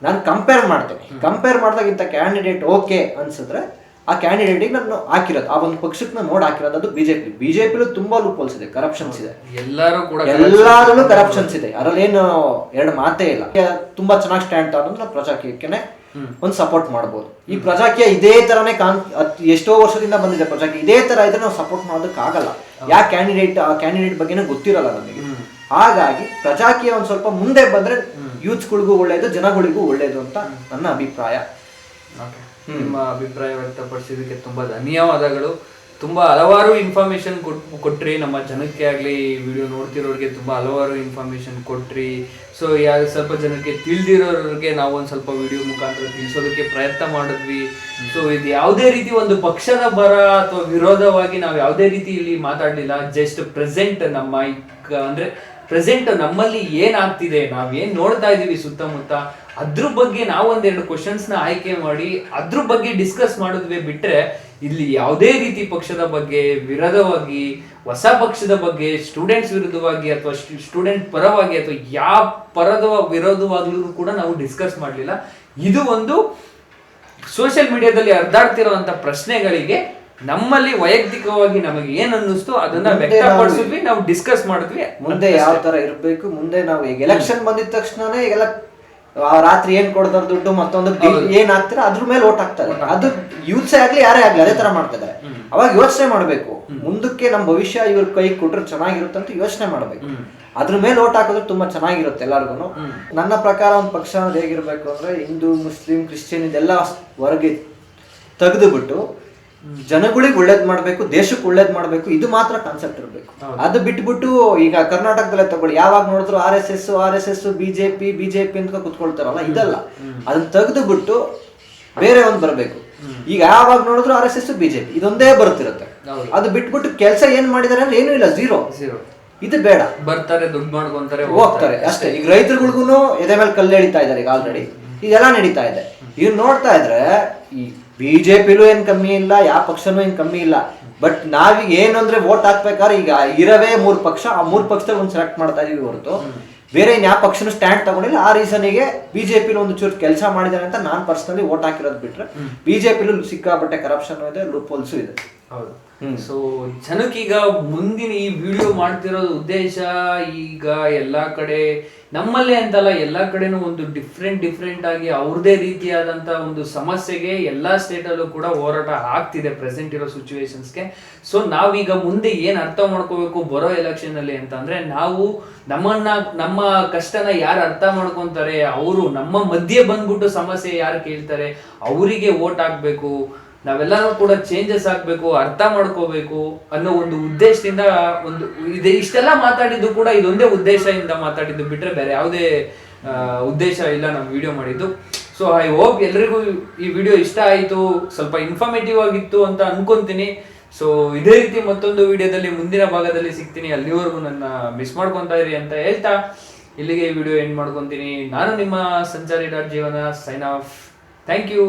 Speaker 2: ನಾನು ಕಂಪೇರ್ ಮಾಡ್ತೇನೆ. ಕಂಪೇರ್ ಮಾಡಿದಾಗ ಇಂಥ ಕ್ಯಾಂಡಿಡೇಟ್ ಓಕೆ ಅನ್ಸಿದ್ರೆ ಆ ಕ್ಯಾಂಡಿಡೇಟಿಗೆ ನಾನು ಹಾಕಿರೋದು, ಆ ಒಂದು ಪಕ್ಷಕ್ಕೆ ನಾನು ನೋಡಿ ಹಾಕಿರೋದು ಅದು ಬಿಜೆಪಿಲೂ ತುಂಬಾ ಲೂಪ್ ಹೋಲ್ಸ್ ಇದೆ, ಕರಪ್ಷನ್ಸ್ ಇದೆ, ಎಲ್ಲಾರಲ್ಲೂ ಕರಪ್ಷನ್ಸ್ ಇದೆ. ಅದರಲ್ಲೇನು ಎರಡು ಮಾತೇ ಇಲ್ಲ. ತುಂಬಾ ಚೆನ್ನಾಗಿ ಸ್ಟ್ಯಾಂಡ್ ತಗೊಂಡು ನಾವು ಪ್ರಜಾಕೀಯಕ್ಕೆ ಒಂದು ಸಪೋರ್ಟ್ ಮಾಡ್ಬೋದು. ಈ ಪ್ರಜಾಕೀಯ ಇದೇ ತರನೇ ಎಷ್ಟೋ ವರ್ಷದಿಂದ ಬಂದಿದೆ ಪ್ರಜಾಕೀಯ, ಇದೇ ತರ ಇದ್ರೆ ನಾವು ಸಪೋರ್ಟ್ ಮಾಡೋದಕ್ಕೆ ಆಗಲ್ಲ. ಆ ಕ್ಯಾಂಡಿಡೇಟ್ ಬಗ್ಗೆನೇ ಗೊತ್ತಿರಲ್ಲ ನಮಗೆ. ಹಾಗಾಗಿ ಪ್ರಜಾಕೀಯ ಒಂದ್ ಸ್ವಲ್ಪ ಮುಂದೆ ಬಂದ್ರೆ ಯೂತ್ಸ್ಗಳಿಗೂ ಒಳ್ಳೇದು, ಜನಗಳಿಗೂ ಒಳ್ಳೇದು ಅಂತ ನನ್ನ ಅಭಿಪ್ರಾಯ.
Speaker 1: ನಿಮ್ಮ ಅಭಿಪ್ರಾಯ ವ್ಯಕ್ತಪಡಿಸಿದಕ್ಕೆ ತುಂಬಾ ಧನ್ಯವಾದಗಳು. ತುಂಬಾ ಹಲವಾರು ಇನ್ಫಾರ್ಮೇಶನ್ ಕೊಟ್ರಿ ನಮ್ಮ ಜನಕ್ಕೆ ಆಗ್ಲಿ, ವಿಡಿಯೋ ನೋಡ್ತಿರೋರಿಗೆ ತುಂಬಾ ಹಲವಾರು ಇನ್ಫಾರ್ಮೇಶನ್ ಕೊಟ್ರಿ. ಸೊ ಯಾರು ಸ್ವಲ್ಪ ಜನಕ್ಕೆ ತಿಳಿದಿರೋರಿಗೆ ನಾವು ಒಂದು ಸ್ವಲ್ಪ ವಿಡಿಯೋ ಮುಖಾಂತರ ತಿಳಿಸೋದಕ್ಕೆ ಪ್ರಯತ್ನ ಮಾಡಿದ್ವಿ. ಸೊ ಇದು ಯಾವುದೇ ರೀತಿ ಒಂದು ಪಕ್ಷದ ಬರ ಅಥವಾ ವಿರೋಧವಾಗಿ ನಾವು ಯಾವುದೇ ರೀತಿ ಇಲ್ಲಿ ಮಾತಾಡಲಿಲ್ಲ. ಜಸ್ಟ್ ಪ್ರೆಸೆಂಟ್ ಪ್ರೆಸೆಂಟ್ ನಮ್ಮಲ್ಲಿ ಏನಾಗ್ತಿದೆ, ನಾವೇನ್ ನೋಡ್ತಾ ಇದೀವಿ ಸುತ್ತಮುತ್ತ, ಅದ್ರ ಬಗ್ಗೆ ನಾವೊಂದೆರಡು ಕ್ವಶನ್ಸ್ನ ಆಯ್ಕೆ ಮಾಡಿ ಅದ್ರ ಬಗ್ಗೆ ಡಿಸ್ಕಸ್ ಮಾಡಿದ್ವಿ. ಬಿಟ್ರೆ ಇಲ್ಲಿ ಯಾವುದೇ ರೀತಿ ಪಕ್ಷದ ಬಗ್ಗೆ ವಿರೋಧವಾಗಿ, ಹೊಸ ಪಕ್ಷದ ಬಗ್ಗೆ, ಸ್ಟೂಡೆಂಟ್ಸ್ ವಿರುದ್ಧವಾಗಿ ಅಥವಾ ಸ್ಟೂಡೆಂಟ್ ಪರವಾಗಿ ಅಥವಾ ಯಾವ ಪರದ ವಿರೋಧವಾಗ್ಲೂ ಕೂಡ ನಾವು ಡಿಸ್ಕಸ್ ಮಾಡಲಿಲ್ಲ. ಇದು ಒಂದು ಸೋಷಿಯಲ್ ಮೀಡಿಯಾದಲ್ಲಿ ಹರಿದಾಡ್ತಿರುವಂತ ಪ್ರಶ್ನೆಗಳಿಗೆ ನಮ್ಮಲ್ಲಿ ವೈಯಕ್ತಿಕವಾಗಿ ನಮಗೆ ಏನ್ ಅನ್ನಿಸ್ತು ಅದನ್ನ ವ್ಯಕ್ತಪಡಿಸಿದ್ವಿ, ನಾವು ಡಿಸ್ಕಸ್ ಮಾಡಿದ್ವಿ.
Speaker 2: ಮುಂದೆ ಯಾವ ತರ ಇರ್ಬೇಕು, ಮುಂದೆ ನಾವು ಈಗ ಎಲೆಕ್ಷನ್ ಬಂದಿದ ತಕ್ಷಣನೇ ಈಗೆಲ್ಲ ರಾತ್ರಿ ಏನ್ ಕೊಡ್ತಾರ ದುಡ್ಡು ಮತ್ತೊಂದು ಏನ್ ಹಾಕ್ತಾರೆ ಅದ್ರ ಮೇಲೆ ಓಟ್ ಹಾಕ್ತಾರೆ. ಅದು ಯೂತ್ಸೇ ಆಗ್ಲಿ ಯಾರೇ ಆಗ್ಲಿ ಅದೇ ತರ ಮಾಡ್ತಿದ್ದಾರೆ. ಅವಾಗ ಯೋಚನೆ ಮಾಡ್ಬೇಕು, ಮುಂದಕ್ಕೆ ನಮ್ಮ ಭವಿಷ್ಯ ಇವ್ರ ಕೈ ಕೊಟ್ರೆ ಚೆನ್ನಾಗಿರುತ್ತೆ ಅಂತ ಯೋಚನೆ ಮಾಡ್ಬೇಕು. ಅದ್ರ ಮೇಲೆ ಓಟ್ ಹಾಕಿದ್ರೆ ತುಂಬಾ ಚೆನ್ನಾಗಿರುತ್ತೆ ಎಲ್ಲಾರ್ಗು. ನನ್ನ ಪ್ರಕಾರ ಒಂದು ಪಕ್ಷ ಅನ್ನೋದು ಹೇಗಿರ್ಬೇಕು ಅಂದ್ರೆ ಹಿಂದೂ, ಮುಸ್ಲಿಂ, ಕ್ರಿಶ್ಚಿಯನ್ ಇದೆಲ್ಲ ಹೊರಗೆ ತೆಗೆದು ಬಿಟ್ಟು ಜನಗಳಿಗೆ ಒಳ್ಳೇದ್ ಮಾಡ್ಬೇಕು, ದೇಶಕ್ಕೆ ಒಳ್ಳೇದ್ ಮಾಡ್ಬೇಕು, ಇದು ಮಾತ್ರ ಕಾನ್ಸೆಪ್ಟ್ ಇರಬೇಕು. ಅದು ಬಿಟ್ಬಿಟ್ಟು ಈಗ ಕರ್ನಾಟಕದಲ್ಲೇ ತಗೊಳ್ಳಿ, ಯಾವಾಗ ನೋಡಿದ್ರು RSS ಬಿಜೆಪಿ ಅಂತ ಕುತ್ಕೊಳ್ತಾರಲ್ಲ, ಇದಲ್ಲ. ಅದನ್ನ ತೆಗೆದು ಬಿಟ್ಟು ಬೇರೆ ಒಂದ್ ಬರ್ಬೇಕು. ಈಗ ಯಾವಾಗ ನೋಡಿದ್ರು RSS ಬಿಜೆಪಿ ಇದೊಂದೇ ಬರ್ತಿರುತ್ತೆ. ಅದು ಬಿಟ್ಬಿಟ್ಟು ಕೆಲಸ ಏನ್ ಮಾಡಿದಾರೆ ಅಂದ್ರೆ ಏನೂ ಇಲ್ಲ, ಝೀರೋ. ಇದು ಬೇಡ.
Speaker 1: ಬರ್ತಾರೆ, ದುಡ್ಡು ಮಾಡ್ಕೊಂತಾರೆ,
Speaker 2: ಹೋಗ್ತಾರೆ ಅಷ್ಟೇ. ಈಗ ರೈತರುಗಳಿಗೂ ಎದೆ ಮೇಲೆ ಕಲ್ಲು ಎಳಿತಾ ಇದಾರೆ ಈಗ ಆಲ್ರೆಡಿ. ಇದೆಲ್ಲ ನಡೀತಾ ಇದೆ. ಈಗ ನೋಡ್ತಾ ಇದ್ರೆ ಈ ಬಿಜೆಪಿಲೂ ಏನ್ ಕಮ್ಮಿ ಇಲ್ಲ, ಯಾವ ಪಕ್ಷನೂ ಏನ್ ಕಮ್ಮಿ ಇಲ್ಲ. ಬಟ್ ನಾವೀಗ ಏನು ಅಂದ್ರೆ ವೋಟ್ ಹಾಕ್ಬೇಕಾದ್ರೆ ಈಗ ಇರವೇ 3 ಪಕ್ಷ, ಆ 3 ಪಕ್ಷದಲ್ಲಿ ಒಂದು ಸೆಲೆಕ್ಟ್ ಮಾಡ್ತಾ ಇದೀವಿ ಹೊರತು ಬೇರೆ ಯಾವ ಪಕ್ಷನೂ ಸ್ಟ್ಯಾಂಡ್ ತಗೊಂಡಿಲ್ಲ. ಆ ರೀಸನ್ಗೆ ಬಿಜೆಪಿಲಿ ಒಂದು ಚೂರು ಕೆಲಸ ಮಾಡಿದ್ದಾರೆ ಅಂತ ನಾನ್ ಪರ್ಸನಲಿ ವೋಟ್ ಹಾಕಿರೋದು ಬಿಟ್ರೆ, ಬಿಜೆಪಿಲೂ ಸಿಕ್ಕಾಪಟ್ಟೆ ಕರಪ್ಷನ್ ಇದೆ, ಲೂಪ್ ಹೋಲ್ಸು ಇದೆ.
Speaker 1: ಹೌದು. ಸೊ ಜನಕ್ಕೀಗ ಮುಂದಿನ ಈ ವಿಡಿಯೋ ಮಾಡ್ತಿರೋದು ಉದ್ದೇಶ, ಈಗ ಎಲ್ಲಾ ಕಡೆ ನಮ್ಮಲ್ಲೇ ಅಂತಲ್ಲ ಎಲ್ಲಾ ಕಡೆನೂ ಒಂದು ಡಿಫ್ರೆಂಟ್ ಆಗಿ ಅವ್ರದೇ ರೀತಿಯಾದಂತ ಒಂದು ಸಮಸ್ಯೆಗೆ ಎಲ್ಲಾ ಸ್ಟೇಟ್ ಅಲ್ಲೂ ಕೂಡ ಹೋರಾಟ ಆಗ್ತಿದೆ ಪ್ರೆಸೆಂಟ್ ಇರೋ ಸಿಚುವೇಶನ್ಸ್ಗೆ. ಸೊ ನಾವೀಗ ಮುಂದೆ ಏನ್ ಅರ್ಥ ಮಾಡ್ಕೋಬೇಕು ಬರೋ ಎಲೆಕ್ಷನ್ ಅಲ್ಲಿ ಅಂತ ಅಂದ್ರೆ, ನಾವು ನಮ್ಮ ಕಷ್ಟನ ಯಾರು ಅರ್ಥ ಮಾಡ್ಕೊಂತಾರೆ, ಅವರು ನಮ್ಮ ಮಧ್ಯೆ ಬಂದ್ಬಿಟ್ಟು ಸಮಸ್ಯೆ ಯಾರು ಕೇಳ್ತಾರೆ ಅವರಿಗೆ ವೋಟ್ ಹಾಕ್ಬೇಕು. ನಾವೆಲ್ಲರೂ ಕೂಡ ಚೇಂಜಸ್ ಆಗ್ಬೇಕು, ಅರ್ಥ ಮಾಡ್ಕೋಬೇಕು ಅನ್ನೋ ಒಂದು ಉದ್ದೇಶದಿಂದ ಇಷ್ಟೆಲ್ಲ ಮಾತಾಡಿದ್ದು ಕೂಡ ಇದೊಂದೇ ಉದ್ದೇಶದಿಂದ ಮಾತಾಡಿದ್ದು ಬಿಟ್ರೆ ಬೇರೆ ಯಾವುದೇ ಉದ್ದೇಶ ಇಲ್ಲ ನಾವು ವಿಡಿಯೋ ಮಾಡಿದ್ದು. ಸೊ ಐ ಹೋಪ್ ಎಲ್ರಿಗೂ ಈ ವಿಡಿಯೋ ಇಷ್ಟ ಆಯಿತು, ಸ್ವಲ್ಪ ಇನ್ಫಾರ್ಮೇಟಿವ್ ಆಗಿತ್ತು ಅಂತ ಅನ್ಕೊಂತೀನಿ. ಸೊ ಇದೇ ರೀತಿ ಮತ್ತೊಂದು ವಿಡಿಯೋದಲ್ಲಿ ಮುಂದಿನ ಭಾಗದಲ್ಲಿ ಸಿಗ್ತೀನಿ. ಅಲ್ಲಿವರೆಗೂ ನನ್ನ ಮಿಸ್ ಮಾಡ್ಕೊತಾ ಇರಿ ಅಂತ ಹೇಳ್ತಾ ಇಲ್ಲಿಗೆ ಈ ವಿಡಿಯೋ ಎಂಡ್ ಮಾಡ್ಕೊಂತೀನಿ. ನಾನು ನಿಮ್ಮ ಸಂಚಾರಿ ಡಾಟ್ ಜೀವನ, ಸೈನ್ ಆಫ್. Thank you.